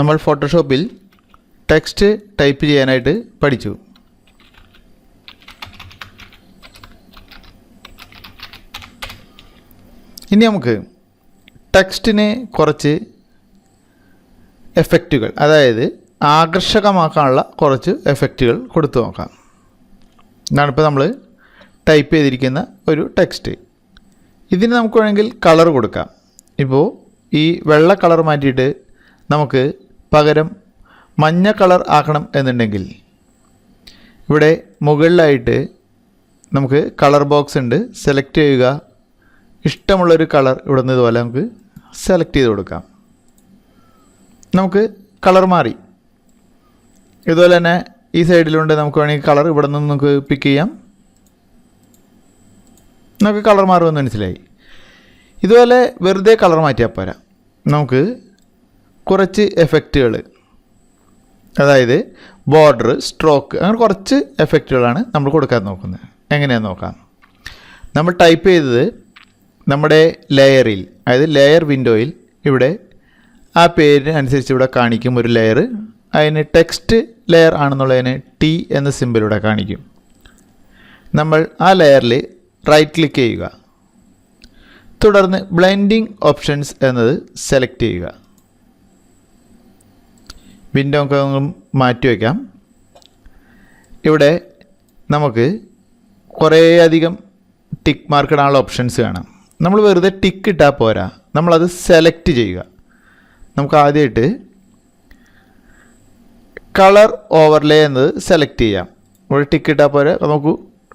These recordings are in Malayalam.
നമ്മൾ ഫോട്ടോഷോപ്പിൽ ടെക്സ്റ്റ് ടൈപ്പ് ചെയ്യാനായിട്ട് പഠിച്ചു. ഇനി നമുക്ക് ടെക്സ്റ്റിന് കുറച്ച് എഫക്റ്റുകൾ, അതായത് ആകർഷകമാക്കാനുള്ള കുറച്ച് എഫക്റ്റുകൾ കൊടുത്തു നോക്കാം. ഇതാണിപ്പോൾ നമ്മൾ ടൈപ്പ് ചെയ്തിരിക്കുന്ന ഒരു ടെക്സ്റ്റ്. ഇതിന് നമുക്ക് വേണമെങ്കിൽ കളർ കൊടുക്കാം. ഇപ്പോൾ ഈ വെള്ള കളർ മാറ്റിയിട്ട് നമുക്ക് പകരം മഞ്ഞ കളർ ആക്കണം എന്നുണ്ടെങ്കിൽ ഇവിടെ മുകളിലായിട്ട് നമുക്ക് കളർ ബോക്സ് ഉണ്ട്. സെലക്ട് ചെയ്യുക. ഇഷ്ടമുള്ളൊരു കളർ ഇവിടെ നിന്ന് ഇതുപോലെ നമുക്ക് സെലക്ട് ചെയ്ത് കൊടുക്കാം. നമുക്ക് കളർ മാറി. ഇതുപോലെ തന്നെ ഈ സൈഡിലുണ്ട്. നമുക്ക് വേണമെങ്കിൽ കളർ ഇവിടെ നിന്ന് നമുക്ക് പിക്ക് ചെയ്യാം. നമുക്ക് കളർ മാറുമെന്ന് മനസ്സിലായി. ഇതുപോലെ വെറുതെ കളർ മാറ്റിയാൽ പോരാ. നമുക്ക് കുറച്ച് എഫക്റ്റുകൾ, അതായത് ബോർഡർ, സ്ട്രോക്ക്, അങ്ങനെ കുറച്ച് എഫക്റ്റുകളാണ് നമ്മൾ കൊടുക്കാൻ നോക്കുന്നത്. എങ്ങനെയാണെന്ന് നോക്കാം. നമ്മൾ ടൈപ്പ് ചെയ്തത് നമ്മുടെ ലെയറിൽ, അതായത് ലെയർ വിൻഡോയിൽ ഇവിടെ ആ പേരിന് അനുസരിച്ച് ഇവിടെ കാണിക്കും ഒരു ലെയർ. അതിന് ടെക്സ്റ്റ് ലെയർ ആണെന്നുള്ളതിന് ടി എന്ന സിമ്പിൾ ഇവിടെ കാണിക്കും. നമ്മൾ ആ ലെയറിൽ റൈറ്റ് ക്ലിക്ക് ചെയ്യുക. തുടർന്ന് ബ്ലെൻഡിങ് ഓപ്ഷൻസ് എന്നത് സെലക്ട് ചെയ്യുക. വിൻഡോ ഒക്കെ മാറ്റി വയ്ക്കാം. ഇവിടെ നമുക്ക് കുറേയധികം ടിക്ക് മാർക്ക് ഇടാനുള്ള ഓപ്ഷൻസ് കാണാം. നമ്മൾ വെറുതെ ടിക്ക് ഇട്ടാൽ പോരാ, നമ്മളത് സെലക്ട് ചെയ്യുക. നമുക്ക് ആദ്യമായിട്ട് കളർ ഓവർലേ എന്നത് സെലക്ട് ചെയ്യാം. ഇവിടെ ടിക്ക് ഇട്ടാൽ പോരാ. നമുക്ക്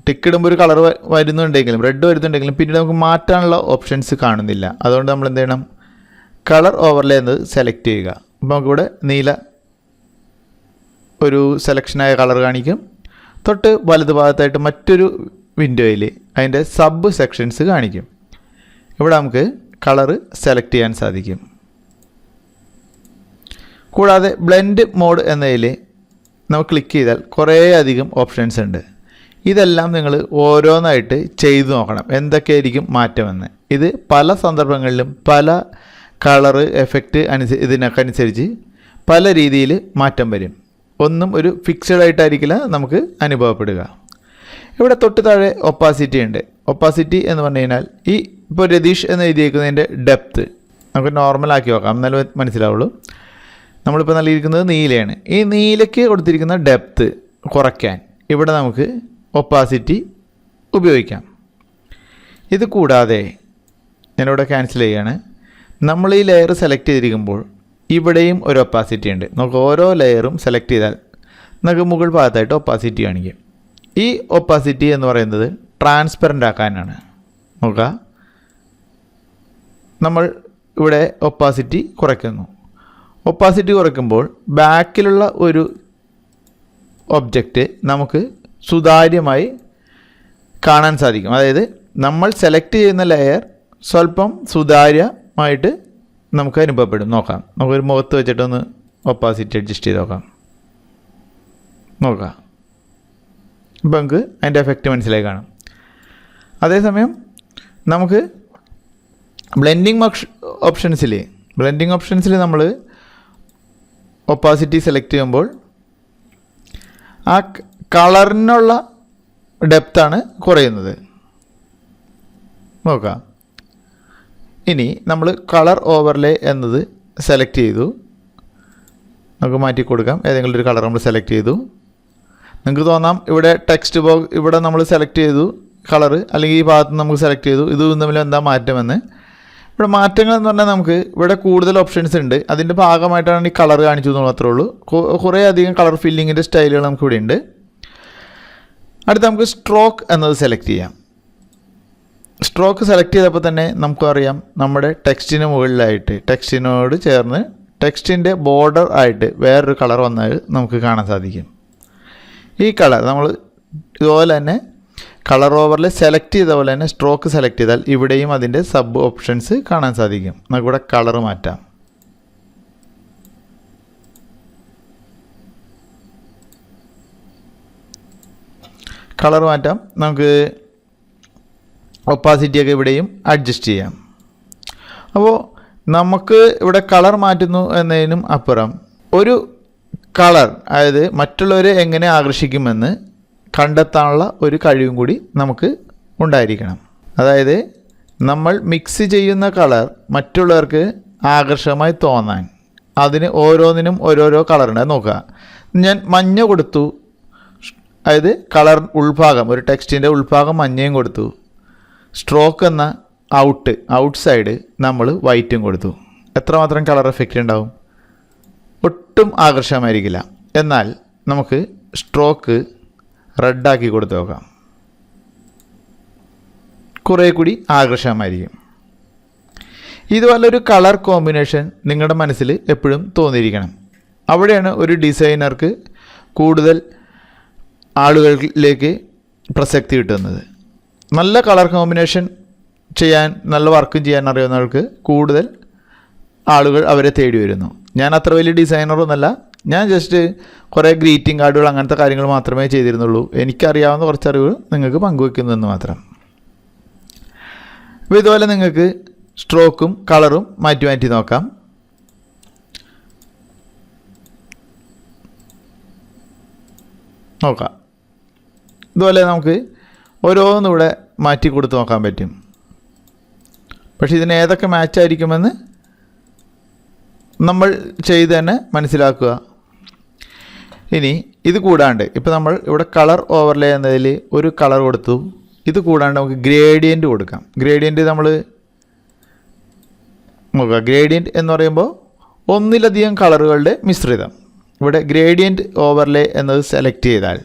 ടിക്ക് ഇടുമ്പോൾ ഒരു കളർ വരുന്നുണ്ടെങ്കിലും, റെഡ് വരുന്നുണ്ടെങ്കിലും പിന്നീട് നമുക്ക് മാറ്റാനുള്ള ഓപ്ഷൻസ് കാണുന്നില്ല. അതുകൊണ്ട് നമ്മൾ എന്ത് ചെയ്യണം, കളർ ഓവർലേ എന്നത് സെലക്ട് ചെയ്യുക. അപ്പോൾ നമുക്കിവിടെ നീല ഒരു സെലക്ഷനായ കളർ കാണിക്കും. തൊട്ട് വലത് ഭാഗത്തായിട്ട് മറ്റൊരു വിൻഡോയിൽ അതിൻ്റെ സബ് സെക്ഷൻസ് കാണിക്കും. ഇവിടെ നമുക്ക് കളർ സെലക്ട് ചെയ്യാൻ സാധിക്കും. കൂടാതെ ബ്ലെൻഡ് മോഡ് എന്നതിൽ നമുക്ക് ക്ലിക്ക് ചെയ്താൽ കുറേയധികം ഓപ്ഷൻസ് ഉണ്ട്. ഇതെല്ലാം നിങ്ങൾ ഓരോന്നായിട്ട് ചെയ്തു നോക്കണം, എന്തൊക്കെയായിരിക്കും മാറ്റമെന്ന്. ഇത് പല സന്ദർഭങ്ങളിലും പല കളറ് എഫക്റ്റ് ഇതിനൊക്കെ അനുസരിച്ച് പല രീതിയിൽ മാറ്റം വരും. ഒന്നും ഒരു ഫിക്സഡ് ആയിട്ടായിരിക്കില്ല നമുക്ക് അനുഭവപ്പെടുക. ഇവിടെ തൊട്ട് താഴെ ഒപ്പാസിറ്റി ഉണ്ട്. ഒപ്പാസിറ്റി എന്ന് പറഞ്ഞു കഴിഞ്ഞാൽ ഈ ഇപ്പോൾ രതീഷ് എന്ന് എഴുതിയിരിക്കുന്നതിൻ്റെ ഡെപ്ത്ത് നമുക്ക് നോർമലാക്കി നോക്കാം, എന്നാലും മനസ്സിലാവുള്ളൂ. നമ്മളിപ്പോൾ നൽകിയിരിക്കുന്നത് നീലയാണ്. ഈ നീലയ്ക്ക് കൊടുത്തിരിക്കുന്ന ഡെപ്ത്ത് കുറയ്ക്കാൻ ഇവിടെ നമുക്ക് ഒപ്പാസിറ്റി ഉപയോഗിക്കാം. ഇത് കൂടാതെ ഞാനിവിടെ ക്യാൻസൽ ചെയ്യുകയാണ്. നമ്മൾ ഈ ലെയർ സെലക്ട് ചെയ്തിരിക്കുമ്പോൾ ഇവിടെയും ഒരു ഒപ്പാസിറ്റി ഉണ്ട്. നമുക്ക് ഓരോ ലെയറും സെലക്ട് ചെയ്താൽ നമുക്ക് മുകൾ ഭാഗത്തായിട്ട് ഒപ്പാസിറ്റി കാണിക്കും. ഈ ഒപ്പാസിറ്റി എന്ന് പറയുന്നത് ട്രാൻസ്പെറൻ്റ് ആക്കാനാണ്. നോക്കുക, നമ്മൾ ഇവിടെ ഒപ്പാസിറ്റി കുറയ്ക്കുന്നു. ഒപ്പാസിറ്റി കുറയ്ക്കുമ്പോൾ ബാക്കിലുള്ള ഒരു ഒബ്ജക്റ്റ് നമുക്ക് സുതാര്യമായി കാണാൻ സാധിക്കും. അതായത് നമ്മൾ സെലക്ട് ചെയ്യുന്ന ലെയർ സ്വല്പം സുതാര്യമായിട്ട് നമുക്ക് അനുഭവപ്പെടും. നോക്കാം, നമുക്കൊരു മുഖത്ത് വെച്ചിട്ടൊന്ന് ഒപ്പാസിറ്റി അഡ്ജസ്റ്റ് ചെയ്ത് നോക്കാം. നോക്കാം, ഇപ്പം നമുക്ക് അതിൻ്റെ എഫക്റ്റ് മനസ്സിലായി കാണാം. അതേസമയം നമുക്ക് ബ്ലെൻഡിങ് ഓപ്ഷൻസിൽ നമ്മൾ ഒപ്പാസിറ്റി സെലക്ട് ചെയ്യുമ്പോൾ ആ കളറിനുള്ള ഡെപ്താണ് കുറയുന്നത്. നോക്കാം, ഇനി നമ്മൾ കളർ ഓവർലേ എന്നത് സെലക്ട് ചെയ്തു. നമുക്ക് മാറ്റി കൊടുക്കാം. ഏതെങ്കിലും ഒരു കളർ നമ്മൾ സെലക്ട് ചെയ്തു. നിങ്ങൾക്ക് തോന്നാം ഇവിടെ ടെക്സ്റ്റ് ബോക്സ് ഇവിടെ നമ്മൾ സെലക്ട് ചെയ്തു കളറ്, അല്ലെങ്കിൽ ഈ ഭാഗത്ത് നമുക്ക് സെലക്ട് ചെയ്തു, ഇത് തമ്മിൽ എന്താ മാറ്റമെന്ന്. ഇവിടെ മാറ്റങ്ങൾ എന്ന് പറഞ്ഞാൽ നമുക്ക് ഇവിടെ കൂടുതൽ ഓപ്ഷൻസ് ഉണ്ട്. അതിൻ്റെ ഭാഗമായിട്ടാണ് ഈ കളർ കാണിച്ചു എന്ന് മാത്രമേ ഉള്ളൂ. കുറേ അധികം കളർ ഫില്ലിങ്ങിൻ്റെ സ്റ്റൈലുകൾ നമുക്ക് ഇവിടെ ഉണ്ട്. അടുത്ത് നമുക്ക് സ്ട്രോക്ക് എന്നത് സെലക്ട് ചെയ്യാം. സ്ട്രോക്ക് സെലക്ട് ചെയ്തപ്പോൾ തന്നെ നമുക്കറിയാം നമ്മുടെ ടെക്സ്റ്റിന് മുകളിലായിട്ട് ടെക്സ്റ്റിനോട് ചേർന്ന് ടെക്സ്റ്റിൻ്റെ ബോർഡർ ആയിട്ട് വേറൊരു കളർ വന്നത് നമുക്ക് കാണാൻ സാധിക്കും. ഈ കളർ നമ്മൾ ഇതുപോലെ തന്നെ കളർ ഓവറിൽ സെലക്ട് ചെയ്ത പോലെ തന്നെ സ്ട്രോക്ക് സെലക്ട് ചെയ്താൽ ഇവിടെയും അതിൻ്റെ സബ് ഓപ്ഷൻസ് കാണാൻ സാധിക്കും. നമുക്കിവിടെ കളർ മാറ്റാം. നമുക്ക് ഒപ്പാസിറ്റിയൊക്കെ ഇവിടെയും അഡ്ജസ്റ്റ് ചെയ്യാം. അപ്പോൾ നമുക്ക് ഇവിടെ കളർ മാറ്റുന്നു എന്നതിനും അപ്പുറം ഒരു കളർ, അതായത് മറ്റുള്ളവരെ എങ്ങനെ ആകർഷിക്കുമെന്ന് കണ്ടെത്താനുള്ള ഒരു കഴിവും കൂടി നമുക്ക് ഉണ്ടായിരിക്കണം. അതായത് നമ്മൾ മിക്സ് ചെയ്യുന്ന കളർ മറ്റുള്ളവർക്ക് ആകർഷകമായി തോന്നാൻ അതിന് ഓരോന്നിനും ഓരോരോ കളറുണ്ട്. അത് നോക്കുക, ഞാൻ മഞ്ഞ കൊടുത്തു, അതായത് കളർ ഉൾഭാഗം, ഒരു ടെക്സ്റ്റിൻ്റെ ഉൾഭാഗം മഞ്ഞയും കൊടുത്തു. സ്ട്രോക്ക് എന്ന ഔട്ട് സൈഡ് നമ്മൾ വൈറ്റും കൊടുത്തു. എത്രമാത്രം കളർ എഫക്റ്റ് ഉണ്ടാവും? ഒട്ടും ആകർഷകമായിരിക്കില്ല. എന്നാൽ നമുക്ക് സ്ട്രോക്ക് റെഡാക്കി കൊടുത്ത് നോക്കാം, കുറേ കൂടി ആകർഷകമായിരിക്കും. ഇതുപോലൊരു കളർ കോമ്പിനേഷൻ നിങ്ങളുടെ മനസ്സിൽ എപ്പോഴും തോന്നിയിരിക്കണം. അവിടെയാണ് ഒരു ഡിസൈനർക്ക് കൂടുതൽ ആളുകളിലേക്ക് പ്രസക്തി കിട്ടുന്നത്. നല്ല കളർ കോമ്പിനേഷൻ ചെയ്യാൻ, നല്ല വർക്കും ചെയ്യാൻ അറിയുന്നവർക്ക് കൂടുതൽ ആളുകൾ അവരെ തേടി വരുന്നു. ഞാൻ അത്ര വലിയ ഡിസൈനറൊന്നുമല്ല, ഞാൻ ജസ്റ്റ് കുറേ ഗ്രീറ്റിംഗ് കാർഡുകൾ അങ്ങനത്തെ കാര്യങ്ങൾ മാത്രമേ ചെയ്തിരുന്നുള്ളൂ. എനിക്കറിയാവുന്ന കുറച്ച് അറിവുകൾ നിങ്ങൾക്ക് പങ്കുവെക്കുന്നതെന്ന് മാത്രം. അപ്പോൾ ഇതുപോലെ നിങ്ങൾക്ക് സ്ട്രോക്കും കളറും മാറ്റി മാറ്റി നോക്കാം. ഇതുപോലെ നമുക്ക് ഓരോന്നിവിടെ മാറ്റി കൊടുത്ത് നോക്കാൻ പറ്റും. പക്ഷേ ഇതിന് ഏതൊക്കെ മാച്ചായിരിക്കുമെന്ന് നമ്മൾ ചെയ്ത് തന്നെ മനസ്സിലാക്കുക. ഇനി ഇത് കൂടാണ്ട് ഇപ്പോൾ നമ്മൾ ഇവിടെ കളർ ഓവർലേ എന്നതിൽ ഒരു കളർ കൊടുത്തു. ഇത് കൂടാണ്ട് നമുക്ക് ഗ്രേഡിയൻറ്റ് കൊടുക്കാം. ഗ്രേഡിയൻറ്റ് നമ്മൾ നോക്കുക, ഗ്രേഡിയൻറ്റ് എന്ന് പറയുമ്പോൾ ഒന്നിലധികം കളറുകളുടെ മിശ്രിതം. ഇവിടെ ഗ്രേഡിയൻറ്റ് ഓവർലേ എന്നത് സെലക്ട് ചെയ്താൽ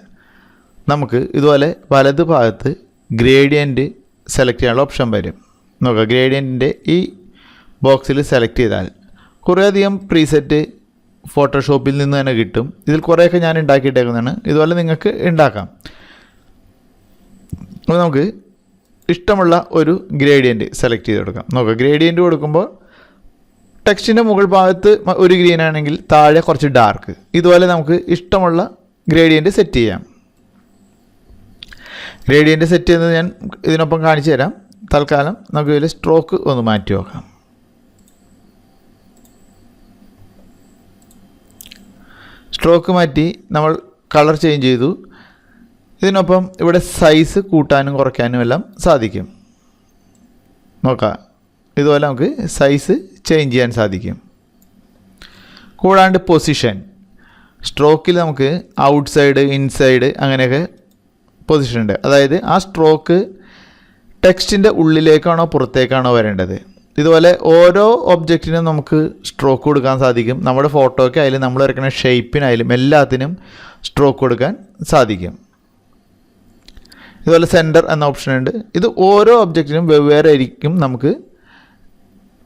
നമുക്ക് ഇതുപോലെ വലത് ഭാഗത്ത് ഗ്രേഡിയൻറ്റ് സെലക്ട് ചെയ്യാനുള്ള ഓപ്ഷൻ വരും. നോക്കുക, ഗ്രേഡിയൻറ്റിൻ്റെ ഈ ബോക്സിൽ സെലക്ട് ചെയ്താൽ കുറേയധികം പ്രീസെറ്റ് ഫോട്ടോഷോപ്പിൽ നിന്ന് തന്നെ കിട്ടും. ഇതിൽ കുറേയൊക്കെ ഞാൻ ഉണ്ടാക്കിയിട്ടേക്കുന്നതാണ്. ഇതുപോലെ നിങ്ങൾക്ക് ഉണ്ടാക്കാം. അപ്പോൾ നമുക്ക് ഇഷ്ടമുള്ള ഒരു ഗ്രേഡിയൻറ്റ് സെലക്ട് ചെയ്ത് കൊടുക്കാം. നോക്കുക, ഗ്രേഡിയൻറ്റ് കൊടുക്കുമ്പോൾ ടെക്സ്റ്റിൻ്റെ മുകൾ ഭാഗത്ത് ഒരു ഗ്രീൻ ആണെങ്കിൽ താഴെ കുറച്ച് ഡാർക്ക്. ഇതുപോലെ നമുക്ക് ഇഷ്ടമുള്ള ഗ്രേഡിയൻറ്റ് സെറ്റ് ചെയ്യാം. ഗ്രേഡിയൻറ്റ് സെറ്റ് ചെയ്യുന്നത് ഞാൻ ഇതിനൊപ്പം കാണിച്ചു തരാം. തൽക്കാലം നമുക്ക് ഇതിൽ സ്ട്രോക്ക് ഒന്ന് മാറ്റി നോക്കാം. സ്ട്രോക്ക് മാറ്റി നമ്മൾ കളർ ചേഞ്ച് ചെയ്തു. ഇതിനൊപ്പം ഇവിടെ സൈസ് കൂട്ടാനും കുറയ്ക്കാനും എല്ലാം സാധിക്കും. നോക്കാം, ഇതുപോലെ നമുക്ക് സൈസ് ചേഞ്ച് ചെയ്യാൻ സാധിക്കും. കൂടാണ്ട് പൊസിഷൻ, സ്ട്രോക്കിൽ നമുക്ക് ഔട്ട് സൈഡ്, ഇൻസൈഡ് അങ്ങനെയൊക്കെ പൊസിഷൻ ഉണ്ട്. അതായത് ആ സ്ട്രോക്ക് ടെക്സ്റ്റിൻ്റെ ഉള്ളിലേക്കാണോ പുറത്തേക്കാണോ വരേണ്ടത്. ഇതുപോലെ ഓരോ ഒബ്ജക്റ്റിനും നമുക്ക് സ്ട്രോക്ക് കൊടുക്കാൻ സാധിക്കും. നമ്മുടെ ഫോട്ടോയ്ക്കായാലും നമ്മൾ വരയ്ക്കുന്ന ഷേപ്പിനായാലും എല്ലാത്തിനും സ്ട്രോക്ക് കൊടുക്കാൻ സാധിക്കും. ഇതുപോലെ സെൻറ്റർ എന്ന ഓപ്ഷൻ ഉണ്ട്. ഇത് ഓരോ ഒബ്ജക്റ്റിനും വെവ്വേറെ ആയിരിക്കും നമുക്ക്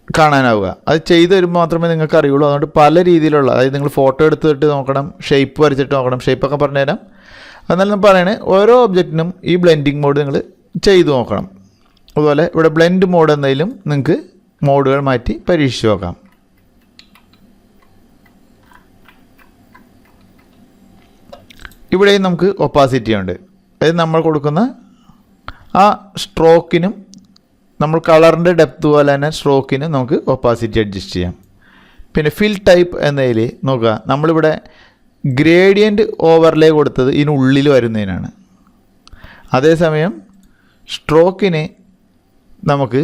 കാണാനാവുക. അത് ചെയ്ത് വരുമ്പോൾ മാത്രമേ നിങ്ങൾക്ക് അറിയുള്ളൂ. അതുകൊണ്ട് പല രീതിയിലുള്ള, അതായത് നിങ്ങൾ ഫോട്ടോ എടുത്തിട്ട് നോക്കണം, ഷേപ്പ് വരച്ചിട്ട് നോക്കണം, ഷേപ്പൊക്കെ പറഞ്ഞുതരാം. എന്നാലും പറയണേ, ഓരോ ഒബ്ജക്റ്റിനും ഈ ബ്ലെൻഡിങ് മോഡ് നിങ്ങൾ ചെയ്തു നോക്കണം. അതുപോലെ ഇവിടെ ബ്ലെൻഡ് മോഡ് എന്നതിലും നിങ്ങൾക്ക് മോഡുകൾ മാറ്റി പരീക്ഷിച്ച് നോക്കാം. ഇവിടെയും നമുക്ക് ഒപ്പാസിറ്റി ഉണ്ട്. അതായത് നമ്മൾ കൊടുക്കുന്ന ആ സ്ട്രോക്കിനും നമ്മൾ കളറിൻ്റെ ഡെപ്ത് പോലെ തന്നെ സ്ട്രോക്കിനും നമുക്ക് ഒപ്പാസിറ്റി അഡ്ജസ്റ്റ് ചെയ്യാം. പിന്നെ ഫിൽ ടൈപ്പ് എന്നതിൽ നോക്കുക, നമ്മളിവിടെ ഗ്രേഡിയൻറ്റ് ഓവർലേ കൊടുത്തത് ഇതിനുള്ളിൽ വരുന്നതിനാണ്. അതേസമയം സ്ട്രോക്കിന് നമുക്ക്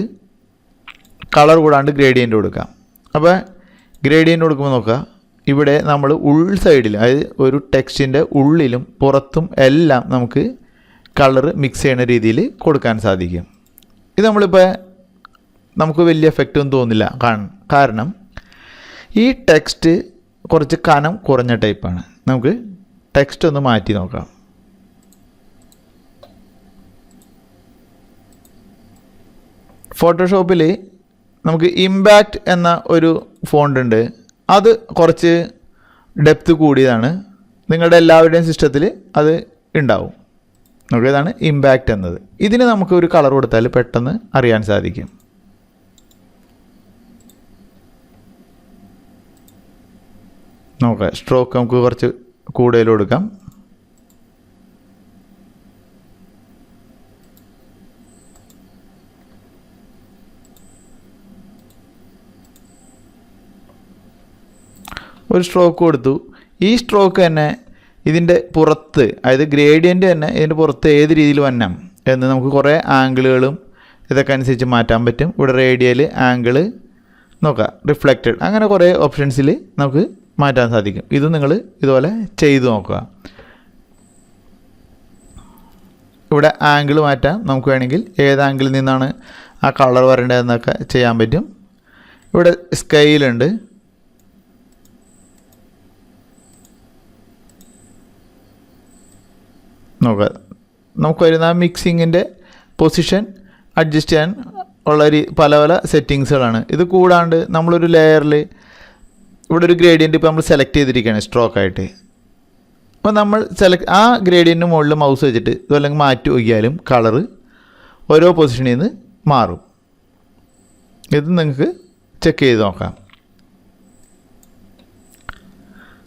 കളർ കൂടാണ്ട് ഗ്രേഡിയൻറ്റ് കൊടുക്കാം. അപ്പോൾ ഗ്രേഡിയൻറ്റ് കൊടുക്കുമ്പോൾ നോക്കുക, ഇവിടെ നമ്മൾ സൈഡിൽ, അതായത് ഒരു ടെക്സ്റ്റിൻ്റെ ഉള്ളിലും പുറത്തും എല്ലാം നമുക്ക് കളർ മിക്സ് ചെയ്യുന്ന രീതിയിൽ കൊടുക്കാൻ സാധിക്കും. ഇത് നമ്മളിപ്പോൾ നമുക്ക് വലിയ എഫക്റ്റ് ഒന്നും തോന്നില്ല. കാരണം ഈ ടെക്സ്റ്റ് കുറച്ച് കനം കുറഞ്ഞ ടൈപ്പാണ്. നമുക്ക് ടെക്സ്റ്റ് ഒന്ന് മാറ്റി നോക്കാം. ഫോട്ടോഷോപ്പിൽ നമുക്ക് ഇമ്പാക്റ്റ് എന്ന ഒരു ഫോണ്ട് ഉണ്ട്. അത് കുറച്ച് ഡെപ്ത് കൂടിയതാണ്. നിങ്ങളുടെ എല്ലാവരുടെയും സിസ്റ്റത്തിൽ അത് ഉണ്ടാവും. നമുക്ക് ഇതാണ് ഇമ്പാക്റ്റ് എന്നത്. ഇതിന് നമുക്ക് ഒരു കളർ കൊടുത്താൽ പെട്ടെന്ന് അറിയാൻ സാധിക്കും. നോക്കാം, സ്ട്രോക്ക് നമുക്ക് കുറച്ച് കൂടുതൽ കൊടുക്കാം. ഒരു സ്ട്രോക്ക് കൊടുത്തു. ഈ സ്ട്രോക്ക് തന്നെ ഇതിൻ്റെ പുറത്ത്, അതായത് ഗ്രേഡിയൻ്റ് തന്നെ ഇതിൻ്റെ പുറത്ത് ഏത് രീതിയിൽ വരണം എന്ന് നമുക്ക് കുറേ ആംഗിളുകളും ഇതൊക്കെ അനുസരിച്ച് മാറ്റാൻ പറ്റും. ഇവിടെ റേഡിയൽ ആംഗിള് നോക്കാം, റിഫ്ലക്റ്റഡ്, അങ്ങനെ കുറേ ഓപ്ഷൻസിൽ നമുക്ക് മാറ്റാൻ സാധിക്കും. ഇത് നിങ്ങൾ ഇതുപോലെ ചെയ്തു നോക്കുക. ഇവിടെ ആംഗിൾ മാറ്റാം. നമുക്ക് വേണമെങ്കിൽ ഏത് ആംഗിളിൽ നിന്നാണ് ആ കളർ വരേണ്ടതെന്നൊക്കെ ചെയ്യാൻ പറ്റും. ഇവിടെ സ്കെയിലുണ്ട്. നോക്കുക, നമുക്ക് വരുന്ന മിക്സിങ്ങിൻ്റെ പൊസിഷൻ അഡ്ജസ്റ്റ് ചെയ്യാൻ ഉള്ള പല പല സെറ്റിങ്സുകളാണ്. ഇത് കൂടാണ്ട് നമ്മളൊരു ലെയറിൽ ഇവിടെ ഒരു ഗ്രേഡിയൻ്റ് ഇപ്പോൾ നമ്മൾ സെലക്ട് ചെയ്തിരിക്കുകയാണ് സ്ട്രോക്കായിട്ട്. അപ്പോൾ നമ്മൾ ആ ഗ്രേഡിയൻറ്റിന് മുകളിൽ മൗസ് വെച്ചിട്ട് ഇതല്ലെങ്കിൽ മാറ്റി നോക്കിയാലും കളറ് ഓരോ പൊസിഷനിൽ നിന്ന് മാറും. ഇത് നിങ്ങൾക്ക് ചെക്ക് ചെയ്ത് നോക്കാം.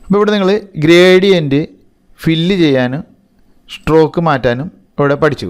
അപ്പോൾ ഇവിടെ നിങ്ങൾ ഗ്രേഡിയൻറ്റ് ഫില്ല് ചെയ്യാനും സ്ട്രോക്ക് മാറ്റാനും ഇവിടെ പഠിച്ചു.